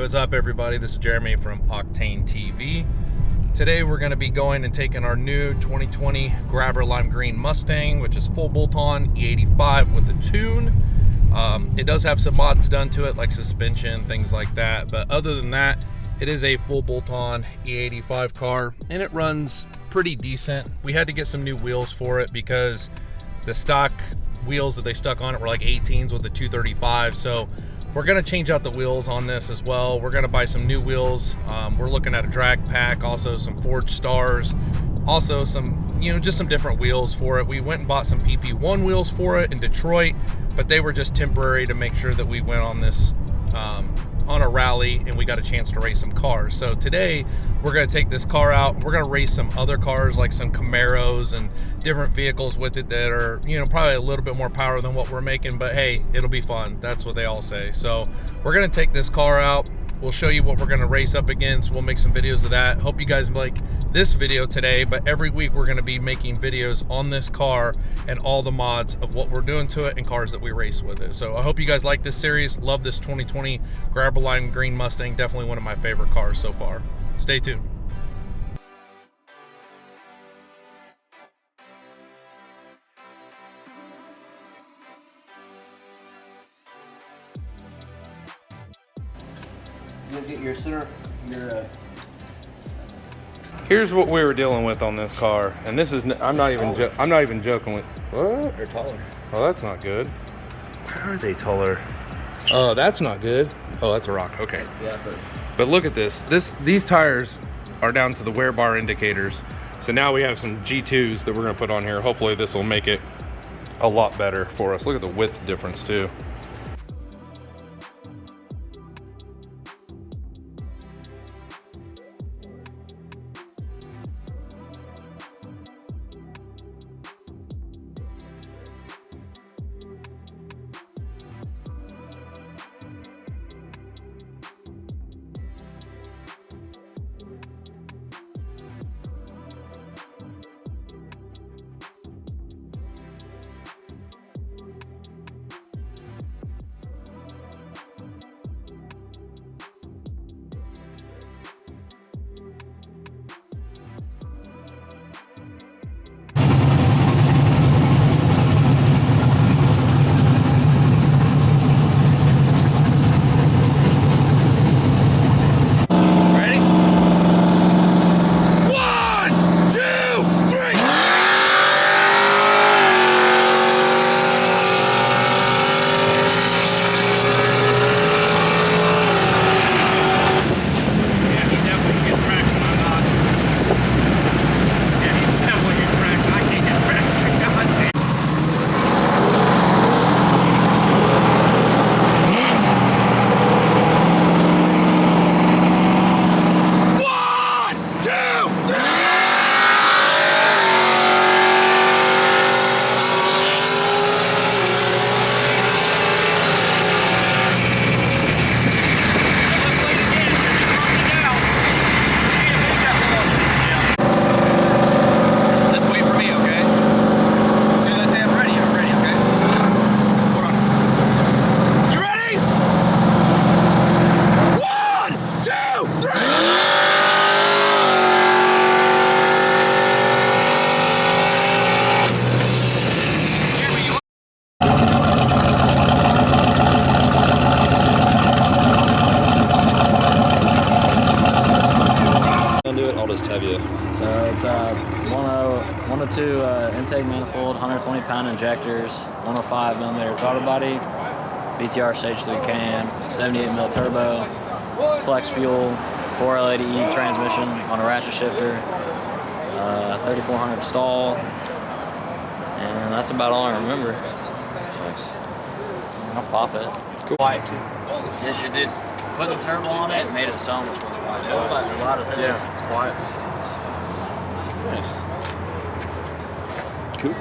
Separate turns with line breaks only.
What is up, everybody? This is Jeremy from Octane TV. Today we're going to be going and taking our new 2020 Grabber Lime Green Mustang, which is full bolt-on E85 with a tune. It does have some mods done to it, like suspension, things like that, but other than that, it is a full bolt-on E85 car, and it runs pretty decent. We had to get some new wheels for it because the stock wheels that they stuck on it were like 18s with the 235, so we're going to change out the wheels on this as well. We're going to buy some new wheels. We're looking at a drag pack, also some Forged Stars, also some, just some different wheels for it. We went and bought some PP1 wheels for it in Detroit, but they were just temporary to make sure that we went on this on a rally and we got a chance to race some cars. So today we're going to take this car out. We're going to race some other cars, like some Camaros and different vehicles with it that are, probably a little bit more power than what we're making, but hey, it'll be fun. That's what they all say. So we're going to take this car out. We'll show you what we're going to race up against. We'll make some videos of that. Hope you guys like this video today, but every week we're going to be making videos on this car and all the mods of what we're doing to it and cars that we race with it. So I hope you guys like this series. Love this 2020 Grabber Lime Green Mustang. Definitely one of my favorite cars so far. Stay tuned.
You'll get your center,
Here's what we were dealing with on this car, and this is I'm not even joking with what?
They're taller.
Oh, that's not good. Where are they taller? Oh, that's not good. Oh, that's a rock. Okay.
Yeah,
but look at this. These tires are down to the wear bar indicators. So now we have some G2s that we're gonna put on here. Hopefully this will make it a lot better for us. Look at the width difference too.
So it's 102 intake manifold, 120-pound injectors, 105mm throttle body, BTR stage 3 cam, 78mm turbo, flex fuel, 4L80E transmission on a ratchet shifter, 3400 stall, and that's about all I remember.
Nice.
I'll pop it.
Cool.
Quiet too. It did. Putting the turbo on it made it so much more quiet. It was about as loud as it is.
Yeah, it's quiet. Nice. Cool.